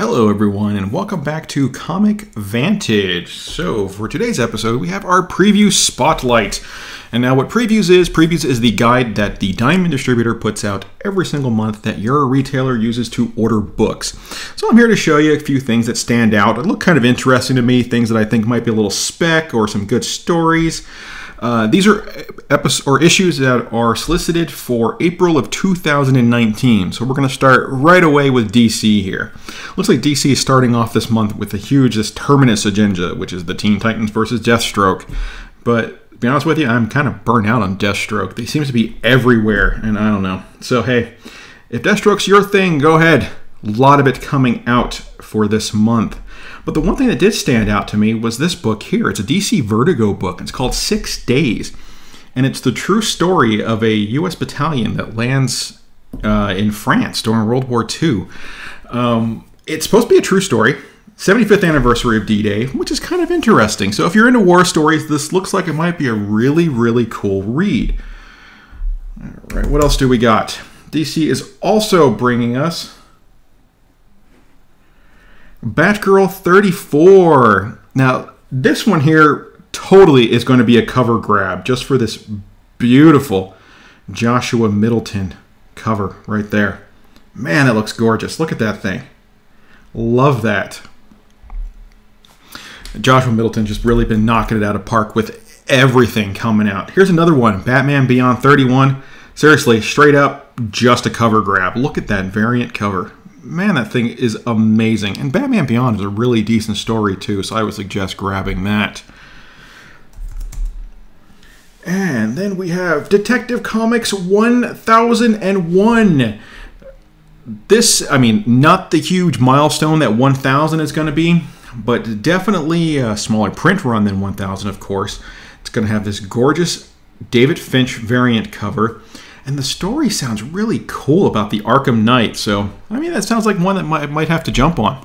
Hello everyone and welcome back to Comic Vantage. So for today's episode we have our preview spotlight. And now what previews is the guide that the Diamond distributor puts out every single month that your retailer uses to order books. So I'm here to show you a few things that stand out and look kind of interesting to me, things that I think might be a little spec or some good stories. These are issues that are solicited for April of 2019. So we're going to start right away with DC here. Looks like DC is starting off this month with this Terminus agenda, which is the Teen Titans versus Deathstroke. But to be honest with you, I'm kind of burnt out on Deathstroke. They seem to be everywhere, and I don't know. So hey, if Deathstroke's your thing, go ahead. A lot of it coming out for this month. But the one thing that did stand out to me was this book here. It's a DC Vertigo book. It's called 6 Days. And it's the true story of a U.S. battalion that lands in France during World War II. It's supposed to be a true story. 75th anniversary of D-Day, which is kind of interesting. So if you're into war stories, this looks like it might be a really, really cool read. All right, what else do we got? DC is also bringing us Batgirl 34. Now, this one here totally is going to be a cover grab just for this beautiful Joshua Middleton cover right there. Man, that looks gorgeous. Look at that thing. Love that. Joshua Middleton just really been knocking it out of park with everything coming out. Here's another one, Batman Beyond 31. Seriously, straight up, just a cover grab. Look at that variant cover. Man, that thing is amazing. And Batman Beyond is a really decent story too, so I would suggest grabbing that. And then we have Detective Comics 1001. This, I mean, not the huge milestone that 1000 is going to be, but definitely a smaller print run than 1000, of course. It's going to have this gorgeous David Finch variant cover. And the story sounds really cool about the Arkham Knight. So, I mean, that sounds like one that might have to jump on.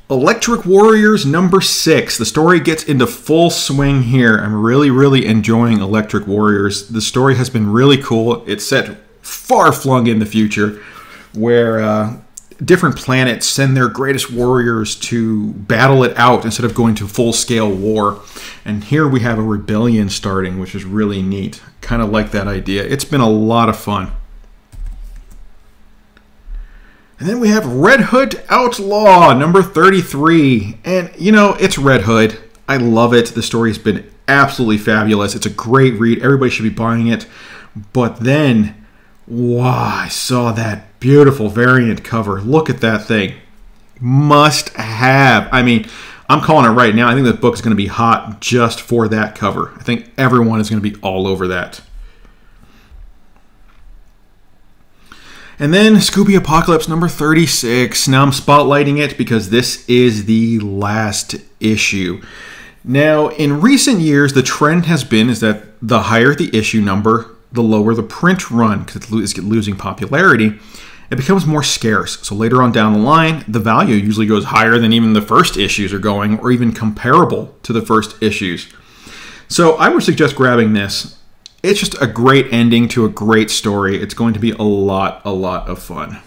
Electric Warriors number 6. The story gets into full swing here. I'm really, really enjoying Electric Warriors. The story has been really cool. It's set far flung in the future where different planets send their greatest warriors to battle it out instead of going to full-scale war. And here we have a rebellion starting, which is really neat. Kind of like that idea. It's been a lot of fun. And then we have Red Hood Outlaw, number 33. And, you know, it's Red Hood. I love it. The story's been absolutely fabulous. It's a great read. Everybody should be buying it. But then, wow, I saw that beautiful variant cover. Look at that thing. Must have. I mean, I'm calling it right now. I think the book is going to be hot just for that cover. I think everyone is going to be all over that. And then Scooby Apocalypse number 36. Now I'm spotlighting it because this is the last issue. Now, in recent years, the trend has been is that the higher the issue number, the lower the print run because it's losing popularity. It becomes more scarce. So later on down the line, the value usually goes higher than even the first issues are going, or even comparable to the first issues. So I would suggest grabbing this. It's just a great ending to a great story. It's going to be a lot of fun.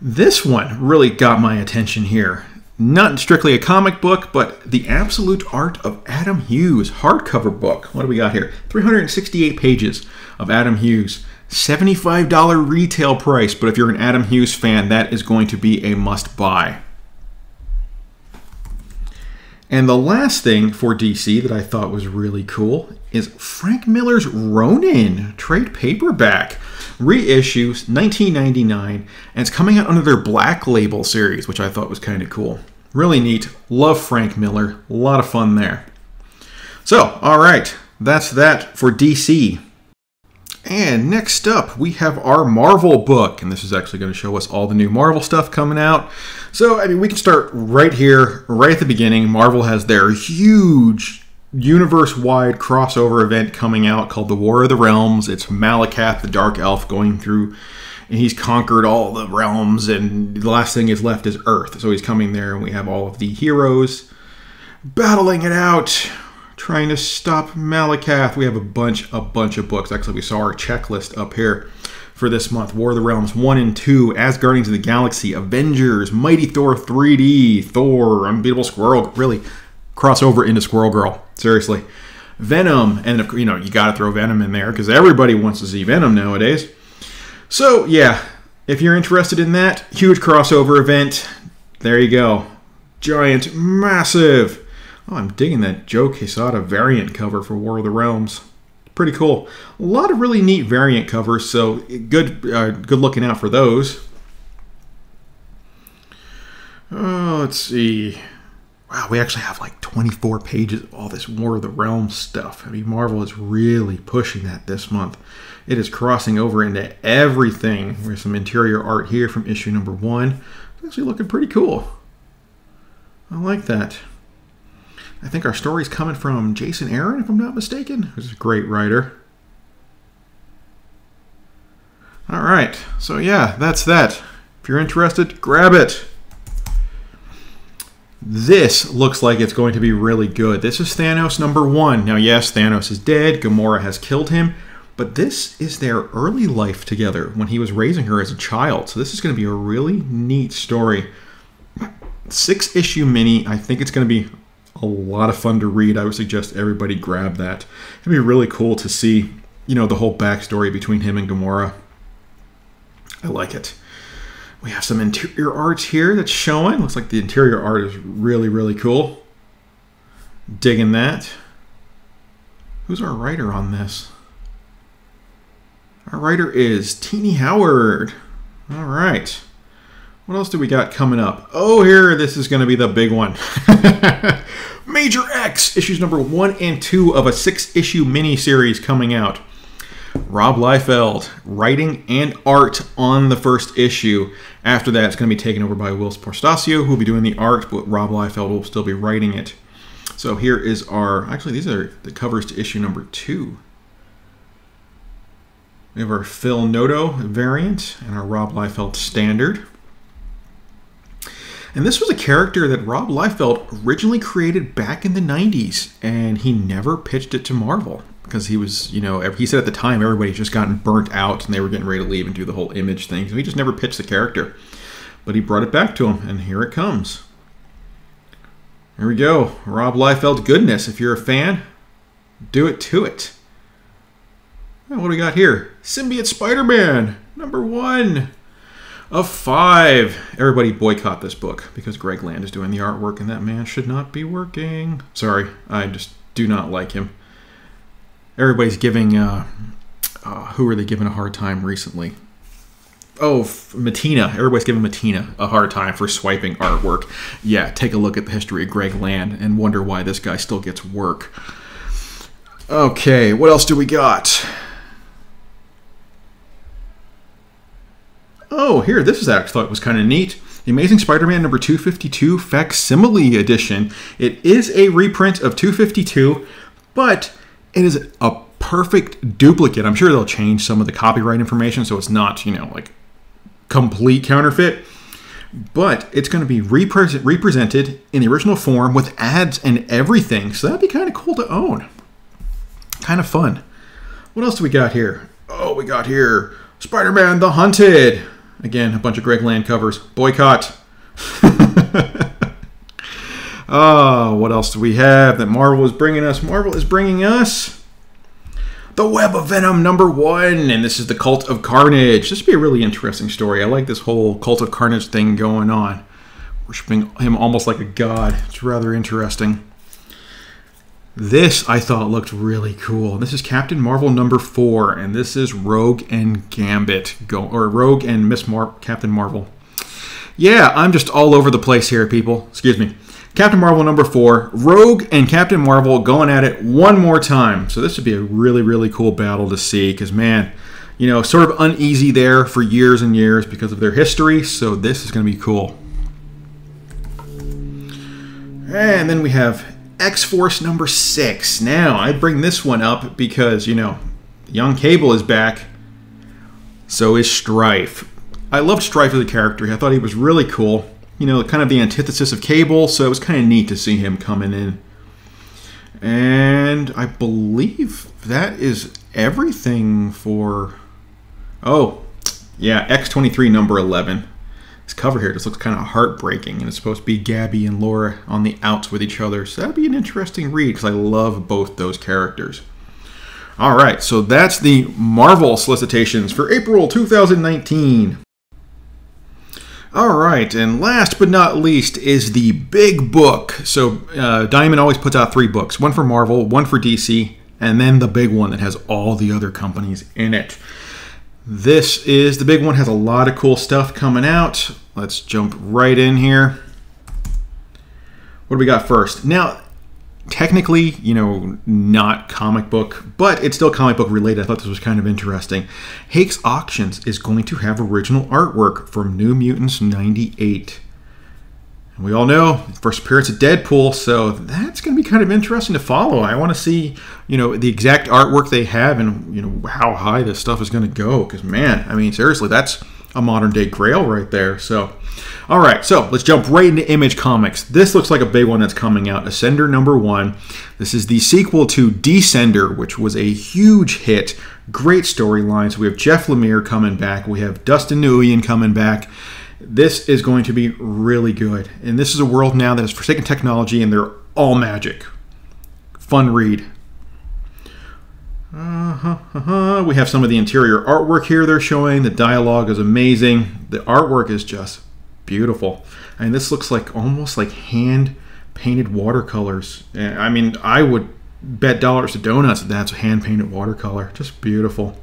This one really got my attention here. Not strictly a comic book, but The Absolute Art of Adam Hughes hardcover book. What do we got here? 368 pages of Adam Hughes. $75 retail price, but if you're an Adam Hughes fan, that is going to be a must-buy. And the last thing for DC that I thought was really cool is Frank Miller's Ronin trade paperback. Reissues, 1999, and it's coming out under their Black Label series, which I thought was kind of cool. Really neat. Love Frank Miller. A lot of fun there. So, all right, that's that for DC. And next up, we have our Marvel book, and this is actually going to show us all the new Marvel stuff coming out. So, I mean, we can start right here, right at the beginning. Marvel has their huge universe-wide crossover event coming out called The War of the Realms. It's Malekith, the Dark Elf, going through, and he's conquered all the realms, and the last thing is left is Earth. So he's coming there, and we have all of the heroes battling it out. trying to stop Malakath. We have a bunch of books. Actually, we saw our checklist up here for this month. War of the Realms 1 and 2, As Guardians of the Galaxy, Avengers, Mighty Thor 3D, Thor, Unbeatable Squirrel, really crossover into Squirrel Girl, seriously. Venom, and you know, you gotta throw Venom in there because everybody wants to see Venom nowadays. So yeah, if you're interested in that, huge crossover event, there you go. Giant, massive. Oh, I'm digging that Joe Quesada variant cover for War of the Realms. Pretty cool. A lot of really neat variant covers, so good looking out for those. Oh, let's see. Wow, we actually have like 24 pages of all this War of the Realms stuff. I mean, Marvel is really pushing that this month. It is crossing over into everything. There's some interior art here from issue number 1. It's actually looking pretty cool. I like that. I think our story's coming from Jason Aaron, if I'm not mistaken, who's a great writer. All right, so yeah, that's that. If you're interested, grab it. This looks like it's going to be really good. This is Thanos number 1. Now, yes, Thanos is dead. Gamora has killed him. But this is their early life together when he was raising her as a child. So this is going to be a really neat story. 6-issue mini. I think it's going to be a lot of fun to read. I would suggest everybody grab that. It'd be really cool to see, you know, the whole backstory between him and Gamora. I like it. We have some interior art here that's showing. Looks like the interior art is really, really cool. Digging that. Who's our writer on this? Our writer is Teenie Howard. All right. What else do we got coming up? Oh, here, this is going to be the big one. Major X, issues number 1 and 2 of a 6-issue mini-series coming out. Rob Liefeld, writing and art on the first issue. After that, it's going to be taken over by Will Portasio, who will be doing the art, but Rob Liefeld will still be writing it. So here is our... Actually, these are the covers to issue number 2. We have our Phil Noto variant and our Rob Liefeld standard. And this was a character that Rob Liefeld originally created back in the 90s, and he never pitched it to Marvel because he was, you know, he said at the time everybody had just gotten burnt out and they were getting ready to leave and do the whole Image thing, so he just never pitched the character. But he brought it back to him, and here it comes. Here we go. Rob Liefeld goodness. If you're a fan, do it to it. What do we got here? Symbiote Spider-Man, number 1 of 5. Everybody boycott this book because Greg Land is doing the artwork and that man should not be working. Sorry, I just do not like him. Everybody's giving, who are they giving a hard time recently? Oh, Matina. Everybody's giving Matina a hard time for swiping artwork. Yeah, take a look at the history of Greg Land and wonder why this guy still gets work. Okay, what else do we got? Oh, here, this is actually, I thought was kind of neat. The Amazing Spider-Man number 252 Facsimile Edition. It is a reprint of 252, but it is a perfect duplicate. I'm sure they'll change some of the copyright information so it's not, you know, like complete counterfeit. But it's going to be represented in the original form with ads and everything. So that'd be kind of cool to own. Kind of fun. What else do we got here? Oh, we got here Spider-Man the Hunted. Again, a bunch of Greg Land covers. Boycott. Oh, what else do we have that Marvel is bringing us? Marvel is bringing us The Web of Venom number 1. And this is the Cult of Carnage. This would be a really interesting story. I like this whole Cult of Carnage thing going on. Worshipping him almost like a god. It's rather interesting. This, I thought, looked really cool. This is Captain Marvel number 4, and this is Rogue and Gambit, or Rogue and Captain Marvel. Yeah, I'm just all over the place here, people. Excuse me. Captain Marvel number 4, Rogue and Captain Marvel going at it one more time. So this would be a really, really cool battle to see, because, man, you know, sort of uneasy there for years and years because of their history, so this is going to be cool. And then we have X-Force number 6. Now, I bring this one up because, you know, young Cable is back. So is Strife. I loved Strife as a character. I thought he was really cool. You know, kind of the antithesis of Cable, so it was kind of neat to see him coming in. And I believe that is everything for... Oh, yeah, X-23 number 11. This cover here just looks kind of heartbreaking, and it's supposed to be Gabby and Laura on the outs with each other. So that'd be an interesting read, because I love both those characters. All right, so that's the Marvel solicitations for April 2019. All right, and last but not least is the big book. So Diamond always puts out 3 books, one for Marvel, one for DC, and then the big one that has all the other companies in it. This is the big one, has a lot of cool stuff coming out. Let's jump right in here. What do we got first? Now, technically, you know, not comic book, but it's still comic book related. I thought this was kind of interesting. Hakes Auctions is going to have original artwork from New Mutants 98. And we all know, first appearance of Deadpool, so that's going to be kind of interesting to follow. I want to see, you know, the exact artwork they have and, you know, how high this stuff is going to go. Because, man, I mean, seriously, that's a modern day Grail right there. So, all right, so let's jump right into Image Comics. This looks like a big one that's coming out, Ascender number 1. This is the sequel to Descender, which was a huge hit. Great storylines. We have Jeff Lemire coming back. We have Dustin Nguyen coming back. This is going to be really good. And this is a world now that has forsaken technology, and they're all magic. Fun read. We have some of the interior artwork here they're showing. The dialogue is amazing. The artwork is just beautiful. And this looks like almost like hand-painted watercolors. I mean, I would bet dollars to donuts that that's hand-painted watercolor. Just beautiful.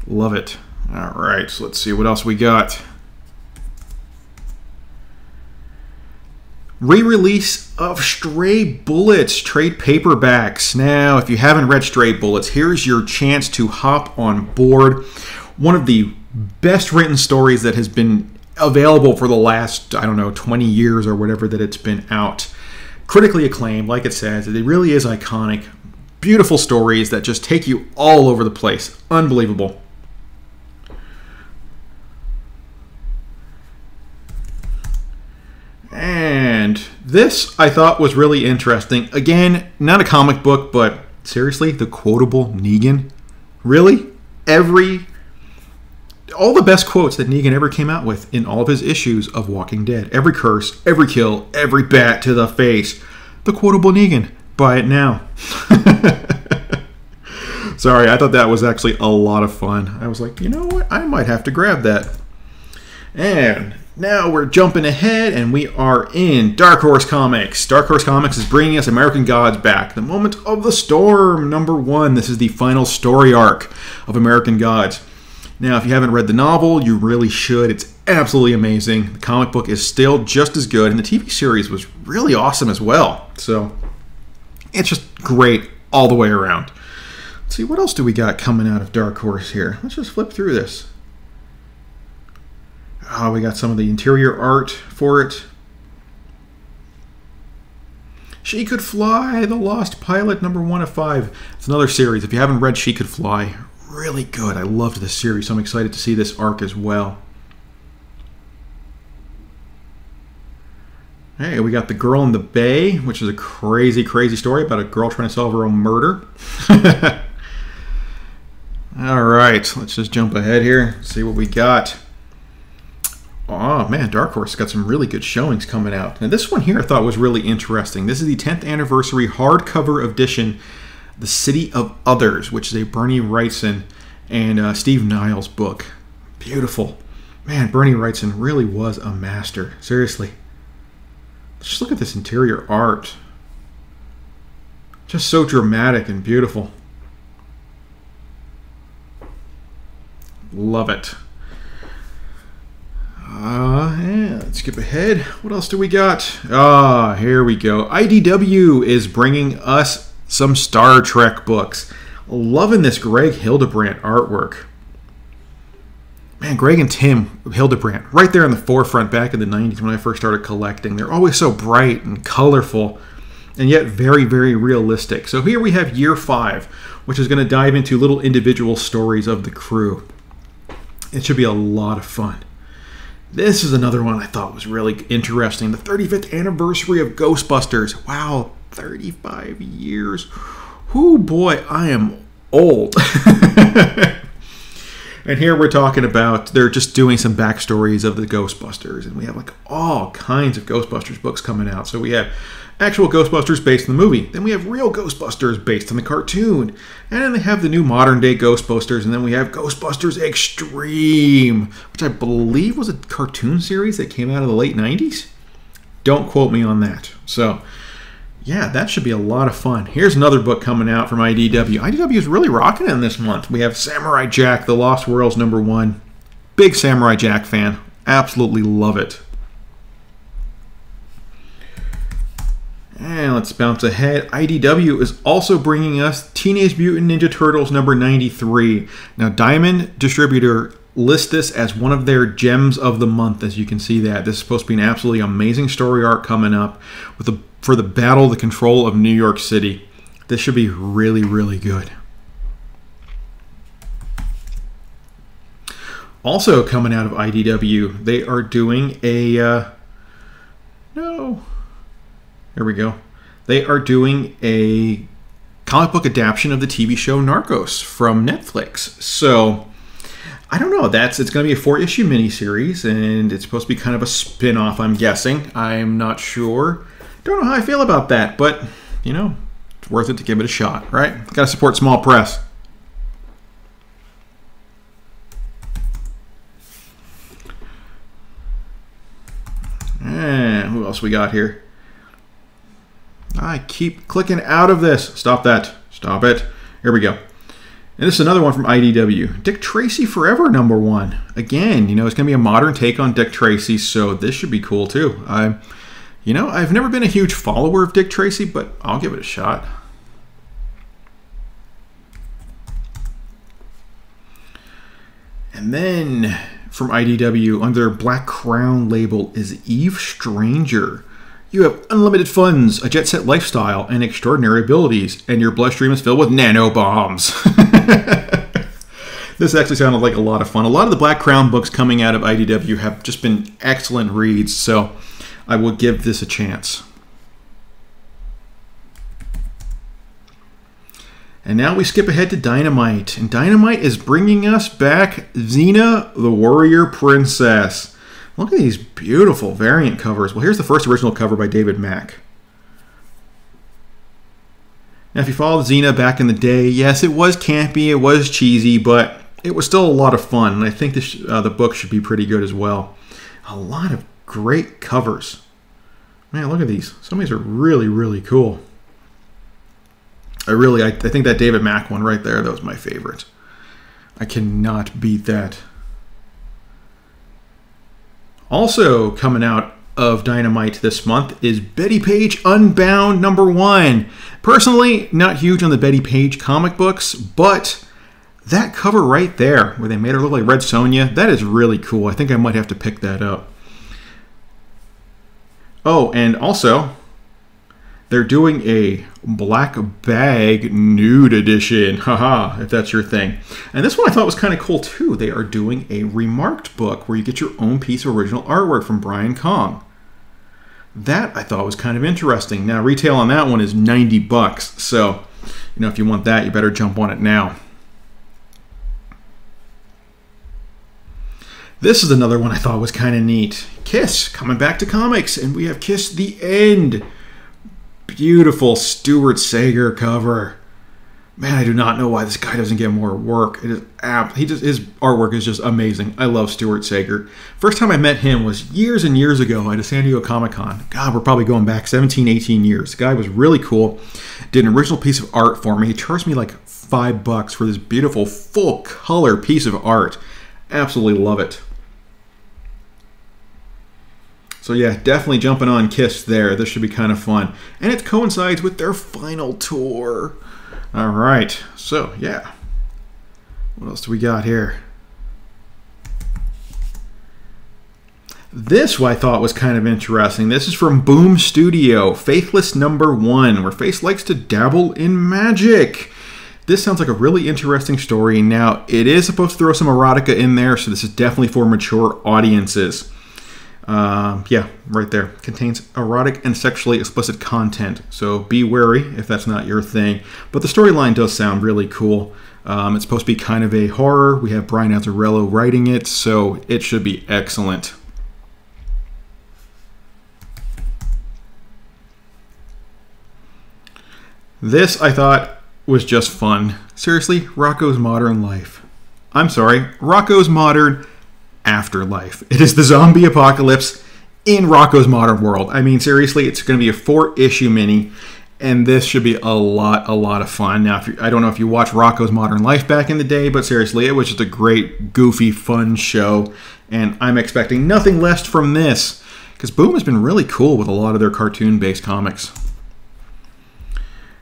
Love it. All right, so let's see what else we got. Re-release of Stray Bullets trade paperbacks. Now, if you haven't read Stray Bullets, here's your chance to hop on board. One of the best written stories that has been available for the last, I don't know, 20 years or whatever that it's been out. Critically acclaimed, like it says. It really is iconic. Beautiful stories that just take you all over the place. Unbelievable. And this I thought was really interesting. Again, not a comic book, but seriously, the quotable Negan. Really? All the best quotes that Negan ever came out with in all of his issues of Walking Dead. Every curse, every kill, every bat to the face. The quotable Negan. Buy it now. Sorry, I thought that was actually a lot of fun. I was like, you know what? I might have to grab that. And now we're jumping ahead, and we are in Dark Horse Comics. Dark Horse Comics is bringing us American Gods back. The Moment of the Storm, number 1. This is the final story arc of American Gods. Now, if you haven't read the novel, you really should. It's absolutely amazing. The comic book is still just as good, and the TV series was really awesome as well. So, it's just great all the way around. Let's see, what else do we got coming out of Dark Horse here? Let's just flip through this. Oh, we got some of the interior art for it. She Could Fly, The Lost Pilot, number 1 of 5. It's another series. If you haven't read She Could Fly, really good. I loved this series, so I'm excited to see this arc as well. Hey, we got The Girl in the Bay, which is a crazy, crazy story about a girl trying to solve her own murder. All right, let's just jump ahead here, see what we got. Oh man, Dark Horse got some really good showings coming out. Now this one here I thought was really interesting. This is the 10th anniversary hardcover edition, The City of Others, which is a Bernie Wrightson and Steve Niles book. Beautiful. Man, Bernie Wrightson really was a master. Seriously. Just look at this interior art. Just so dramatic and beautiful. Love it. Yeah, let's skip ahead. What else do we got? Here we go. IDW is bringing us some Star Trek books. Loving this Greg Hildebrandt artwork. Man, Greg and Tim Hildebrandt, right there in the forefront back in the 90s when I first started collecting. They're always so bright and colorful, and yet very, very realistic. So here we have Year 5, which is going to dive into little individual stories of the crew. It should be a lot of fun. This is another one I thought was really interesting. The 35th anniversary of Ghostbusters. Wow, 35 years. Whoo, boy, I am old. And here we're talking about, they're just doing some backstories of the Ghostbusters. And we have like all kinds of Ghostbusters books coming out. So we have actual Ghostbusters based on the movie. Then we have real Ghostbusters based on the cartoon. And then they have the new modern day Ghostbusters. And then we have Ghostbusters Extreme, which I believe was a cartoon series that came out of the late 90s. Don't quote me on that. So yeah, that should be a lot of fun. Here's another book coming out from IDW. IDW is really rocking it this month. We have Samurai Jack, The Lost Worlds #1. Big Samurai Jack fan. Absolutely love it. And let's bounce ahead. IDW is also bringing us Teenage Mutant Ninja Turtles #93. Now, Diamond Distributor lists this as one of their gems of the month, as you can see that. This is supposed to be an absolutely amazing story arc coming up for the battle, the control of New York City. This should be really, really good. Also coming out of IDW, they are doing a... There we go. They are doing a comic book adaptation of the TV show Narcos from Netflix. So, I don't know. It's going to be a 4-issue miniseries, and it's supposed to be kind of a spin-off, I'm guessing. I'm not sure. Don't know how I feel about that, but, you know, it's worth it to give it a shot, right? Got to support small press. And who else we got here? I keep clicking out of this. Stop that. Stop it. Here we go. And this is another one from IDW. Dick Tracy Forever #1. Again, you know, it's going to be a modern take on Dick Tracy, so this should be cool too. You know, I've never been a huge follower of Dick Tracy, but I'll give it a shot. And then from IDW, under Black Crown label, is Eve Stranger. You have unlimited funds, a jet-set lifestyle, and extraordinary abilities, and your bloodstream is filled with nanobombs. This actually sounded like a lot of fun. A lot of the Black Crown books coming out of IDW have just been excellent reads, so I will give this a chance. And now we skip ahead to Dynamite. And Dynamite is bringing us back Xena, the Warrior Princess. Look at these beautiful variant covers. Well, here's the first original cover by David Mack. Now, if you followed Xena back in the day, yes, it was campy, it was cheesy, but it was still a lot of fun. And I think this, the book should be pretty good as well. A lot of great covers. Man, look at these. Some of these are really, really cool. I think that David Mack one right there, that was my favorite. I cannot beat that. Also coming out of Dynamite this month is Betty Page Unbound #1. Personally, not huge on the Betty Page comic books, but that cover right there, where they made her look like Red Sonja, that is really cool. I think I might have to pick that up. Oh, and also, they're doing a Black Bag Nude Edition. Haha, if that's your thing. And this one I thought was kind of cool too. They are doing a Remarked book where you get your own piece of original artwork from Brian Kong. That I thought was kind of interesting. Now, retail on that one is $90. So, you know, if you want that, you better jump on it now. This is another one I thought was kind of neat. Kiss, coming back to comics. And we have Kiss the End. Beautiful Stuart Sager cover. Man, I do not know why this guy doesn't get more work. It is his artwork is just amazing. I love Stuart Sager. First time I met him was years and years ago at a San Diego Comic-Con. God, we're probably going back 17, 18 years. The guy was really cool. Did an original piece of art for me. He charged me like $5 for this beautiful full color piece of art. Absolutely love it. So yeah, definitely jumping on Kiss there. This should be kind of fun. And it coincides with their final tour. All right, so yeah. What else do we got here? This I thought was kind of interesting. This is from Boom Studio, Faithless #1, where Faith likes to dabble in magic. This sounds like a really interesting story. Now, it is supposed to throw some erotica in there, so this is definitely for mature audiences. Yeah, right there. Contains erotic and sexually explicit content, so be wary if that's not your thing. But the storyline does sound really cool. It's supposed to be kind of a horror. We have Brian Azzarello writing it, so it should be excellent. This, I thought, was just fun. Seriously, Rocko's Modern Life. I'm sorry, Rocko's Modern Afterlife. It is the zombie apocalypse in Rocko's Modern World. I mean, seriously, it's going to be a 4-issue mini, and this should be a lot of fun. Now, I don't know if you watched Rocko's Modern Life back in the day, but seriously, it was just a great, goofy, fun show, and I'm expecting nothing less from this, because Boom has been really cool with a lot of their cartoon-based comics.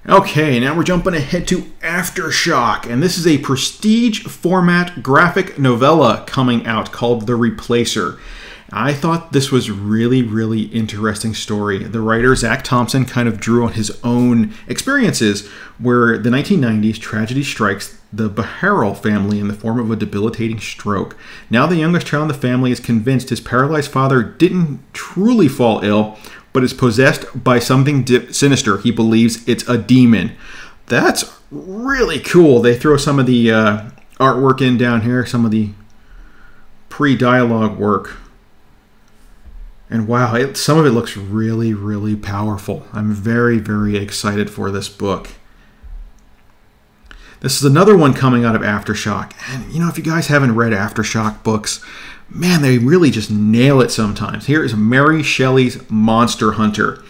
Okay, now we're jumping ahead to Aftershock, and this is a prestige format graphic novella coming out called The Replacer. I thought this was really interesting story. The writer, Zach Thompson, kind of drew on his own experiences where the 1990s tragedy strikes the Beharrell family in the form of a debilitating stroke. Now the youngest child in the family is convinced his paralyzed father didn't truly fall ill, but is possessed by something sinister. He believes it's a demon. That's really cool. They throw some of the artwork in down here, some of the pre-dialogue work. And wow, some of it looks really powerful. I'm very excited for this book. This is another one coming out of Aftershock. And, you know, if you guys haven't read Aftershock books, man, they really just nail it sometimes. Here is Mary Shelley's Monster Hunter.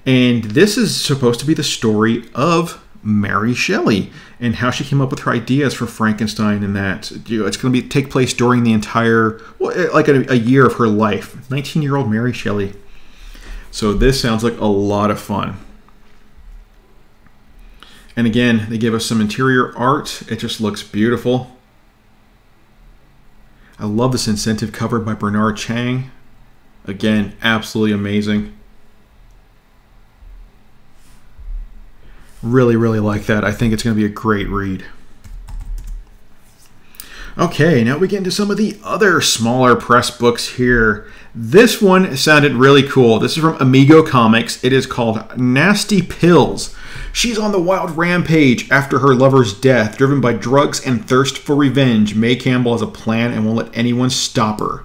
And this is supposed to be the story of Mary Shelley and how she came up with her ideas for Frankenstein and that. You know, it's going to take place during the entire, well, like a year of her life. 19-year-old Mary Shelley. So this sounds like a lot of fun. And again, they give us some interior art. It just looks beautiful. I love this incentive cover by Bernard Chang. Again, absolutely amazing. Really like that. I think it's going to be a great read. Okay, now we get into some of the other smaller press books here. This one sounded really cool. This is from Amigo Comics. It is called Nasty Pills. She's on the wild rampage after her lover's death. Driven by drugs and thirst for revenge, May Campbell has a plan and won't let anyone stop her.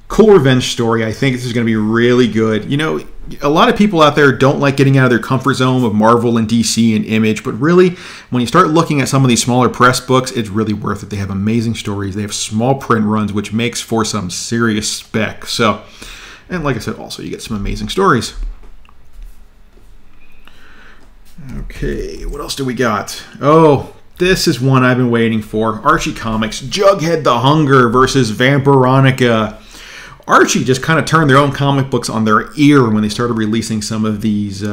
Cool revenge story. I think this is going to be really good. You know, a lot of people out there don't like getting out of their comfort zone of Marvel and DC and Image, but really, when you start looking at some of these smaller press books, it's really worth it. They have amazing stories. They have small print runs, which makes for some serious spec. So, and like I said, also you get some amazing stories. Okay, what else do we got? Oh, this is one I've been waiting for. Archie Comics, Jughead the Hunger versus Vampironica. Archie just kind of turned their own comic books on their ear when they started releasing some of these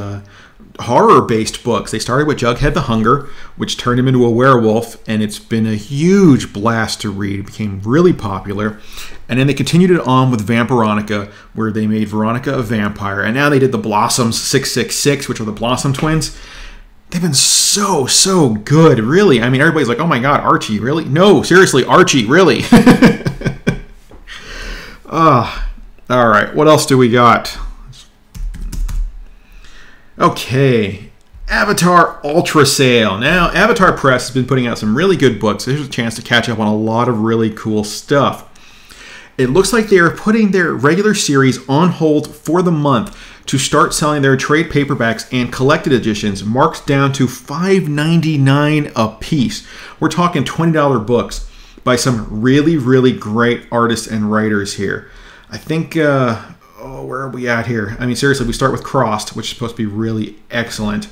horror-based books. They started with Jughead the Hunger, which turned him into a werewolf, and it's been a huge blast to read. It became really popular. And then they continued it on with Vampironica, where they made Veronica a vampire. And now they did the Blossoms 666, which are the Blossom twins. They've been so good, really. I mean, everybody's like, oh my god, Archie, really? No, seriously, Archie, really? All right, what else do we got? Okay, Avatar Ultra Sale. Now, Avatar Press has been putting out some really good books. There's a chance to catch up on a lot of really cool stuff. It looks like they are putting their regular series on hold for the month to start selling their trade paperbacks and collected editions marked down to $5.99 a piece. We're talking $20 books by some really great artists and writers here. I think, where are we at here? I mean, seriously, we start with Crossed, which is supposed to be really excellent.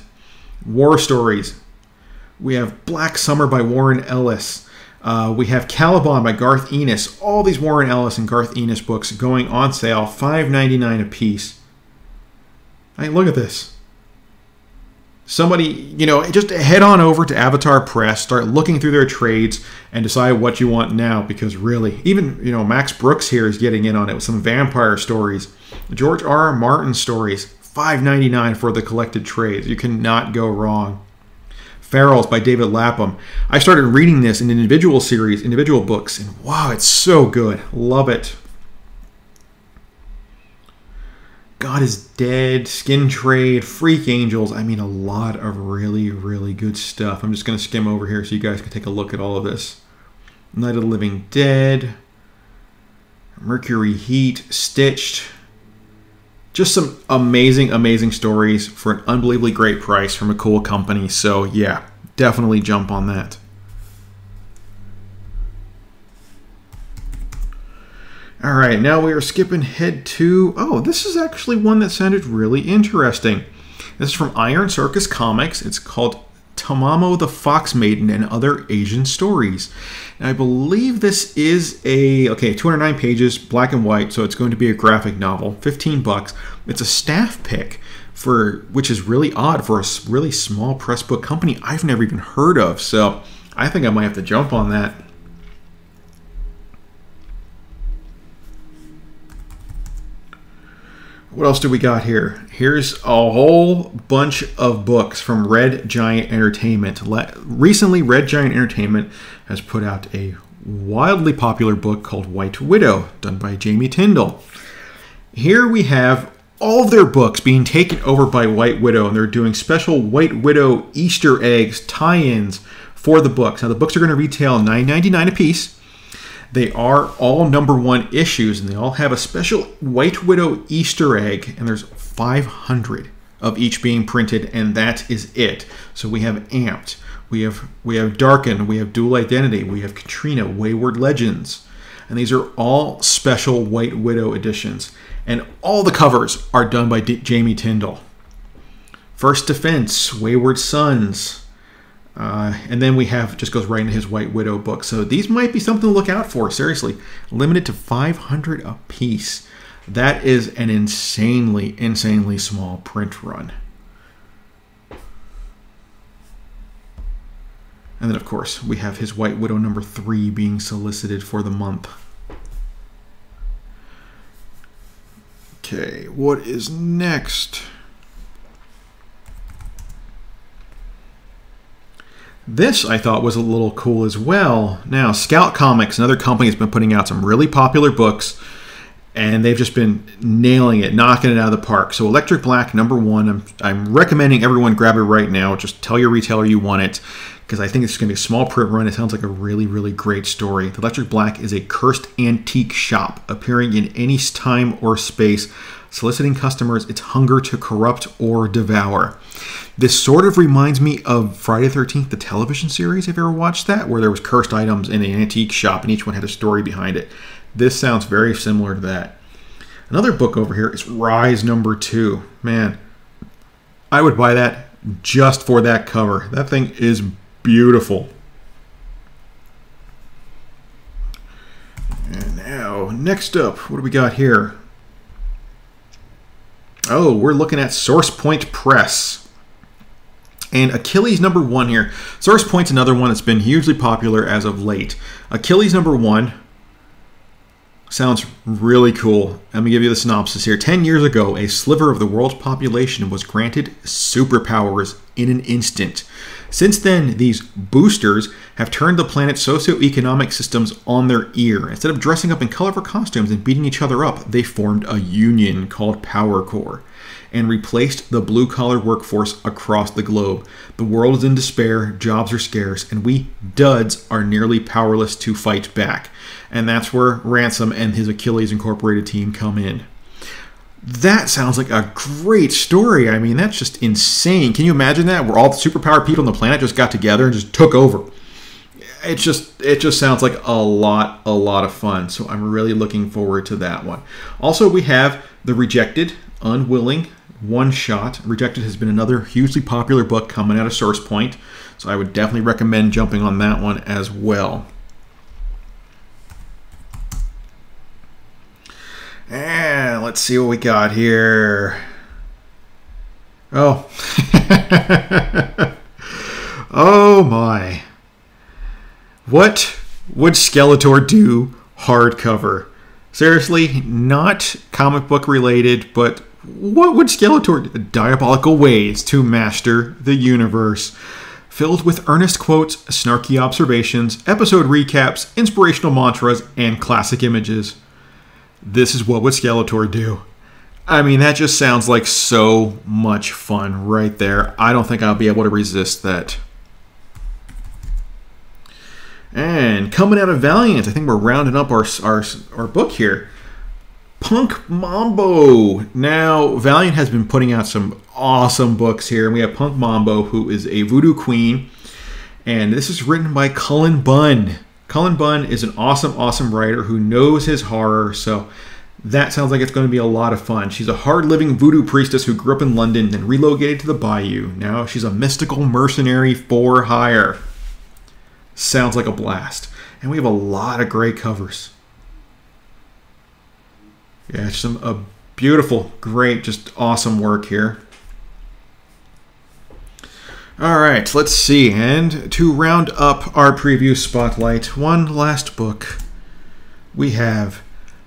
War Stories. We have Black Summer by Warren Ellis. We have Caliban by Garth Ennis. All these Warren Ellis and Garth Ennis books going on sale, $5.99 a piece. I mean, look at this. Somebody, you know, just head on over to Avatar Press, start looking through their trades, and decide what you want now. Because really, even, you know, Max Brooks here is getting in on it with some vampire stories. George R.R. Martin stories, $5.99 for the collected trades. You cannot go wrong. Ferals by David Lapham. I started reading this in individual series, individual books, and wow, it's so good. Love it. God is Dead, Skin Trade, Freak Angels. I mean, a lot of really, really good stuff. I'm just going to skim over here so you guys can take a look at all of this. Night of the Living Dead, Mercury Heat, Stitched. Just some amazing, amazing stories for an unbelievably great price from a cool company. So yeah, definitely jump on that. All right, now we are skipping ahead to, oh, this is actually one that sounded really interesting. This is from Iron Circus Comics. It's called Tamamo the Fox Maiden and Other Asian Stories. And I believe this is a, okay, 209 pages, black and white, so it's going to be a graphic novel, 15 bucks. It's a staff pick, which is really odd for a really small press book company I've never even heard of. So I think I might have to jump on that. What else do we got here? Here's a whole bunch of books from Red Giant Entertainment. Recently, Red Giant Entertainment has put out a wildly popular book called White Widow, done by Jamie Tyndall. Here we have all of their books being taken over by White Widow, and they're doing special White Widow Easter eggs, tie-ins for the books. Now, the books are going to retail $9.99 a piece. They are all #1 issues, and they all have a special White Widow Easter egg, and there's 500 of each being printed, and that is it. So we have Amped, we have Darkened, we have Dual Identity, we have Katrina, Wayward Legends, and these are all special White Widow editions, and all the covers are done by Jamie Tyndall. First Defense, Wayward Sons. And then we have, just goes right into his White Widow book. So these might be something to look out for, seriously. Limited to 500 a piece. That is an insanely, insanely small print run. And then, of course, we have his White Widow #3 being solicited for the month. Okay, what is next? This I thought was a little cool as well. Now, Scout Comics, another company, has been putting out some really popular books, and they've just been nailing it, knocking it out of the park. So Electric Black #1, I'm recommending everyone grab it right now. Just tell your retailer you want it, because I think it's going to be a small print run. It sounds like a really, really great story. The Electric Black is a cursed antique shop appearing in any time or space, soliciting customers its hunger to corrupt or devour. This sort of reminds me of Friday the 13th, the television series. Have you ever watched that? Where there was cursed items in an antique shop and each one had a story behind it. This sounds very similar to that. Another book over here is Rise #2. Man, I would buy that just for that cover. That thing is beautiful. And now, next up, what do we got here? Oh, we're looking at Source Point Press. And Achilles #1 here. Source Point's another one that's been hugely popular as of late. Achilles #1 sounds really cool. Let me give you the synopsis here. 10 years ago, a sliver of the world's population was granted superpowers in an instant. Since then, these boosters have turned the planet's socioeconomic systems on their ear. Instead of dressing up in colorful costumes and beating each other up, they formed a union called Power Corps and replaced the blue-collar workforce across the globe. The world is in despair, jobs are scarce, and we duds are nearly powerless to fight back. And that's where Ransom and his Achilles Incorporated team come in. That sounds like a great story. I mean, that's just insane. Can you imagine that? Where all the superpowered people on the planet just got together and just took over. It just sounds like a lot of fun. So I'm really looking forward to that one. Also, we have The Rejected, Unwilling, One Shot. Rejected has been another hugely popular book coming out of Source Point. So I would definitely recommend jumping on that one as well. And let's see what we got here. Oh. Oh my. What would Skeletor do hardcover? Seriously, not comic book related, but what would Skeletor do? Diabolical ways to master the universe. Filled with earnest quotes, snarky observations, episode recaps, inspirational mantras, and classic images. This is what would Skeletor do. I mean, that just sounds like so much fun right there. I don't think I'll be able to resist that. And coming out of Valiant, I think we're rounding up our book here. Punk Mambo. Now, Valiant has been putting out some awesome books here. And we have Punk Mambo, who is a voodoo queen. And this is written by Cullen Bunn. Cullen Bunn is an awesome, awesome writer who knows his horror. So that sounds like it's going to be a lot of fun. She's a hard-living voodoo priestess who grew up in London, then relocated to the Bayou. Now she's a mystical mercenary for hire. Sounds like a blast. And we have a lot of great covers. Yeah, it's a beautiful, great, just awesome work here. All right, let's see. And to round up our preview spotlight, one last book. We have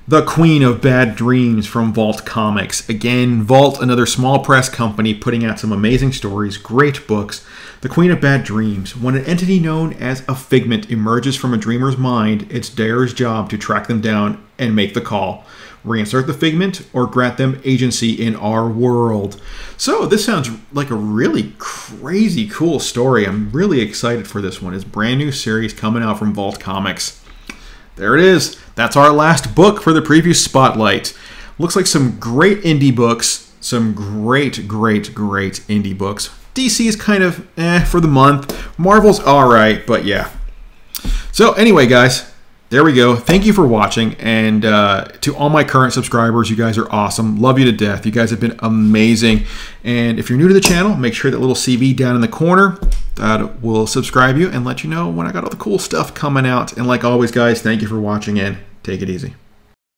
The Queen of Bad Dreams from Vault Comics. Again, Vault, another small press company putting out some amazing stories, great books. The Queen of Bad Dreams. When an entity known as a figment emerges from a dreamer's mind, it's Dare's job to track them down and make the call. Reinsert the figment or grant them agency in our world. So this sounds like a really crazy cool story. I'm really excited for this one. It's a brand new series coming out from Vault Comics. There it is. That's our last book for the preview spotlight. Looks like some great indie books. Some great, great, great indie books. DC is kind of for the month. Marvel's all right, but yeah. So anyway, guys, there we go. Thank you for watching. And to all my current subscribers, you guys are awesome. Love you to death. You guys have been amazing. And if you're new to the channel, make sure that little CV down in the corner that will subscribe you and let you know when I got all the cool stuff coming out. And like always, guys, thank you for watching and take it easy.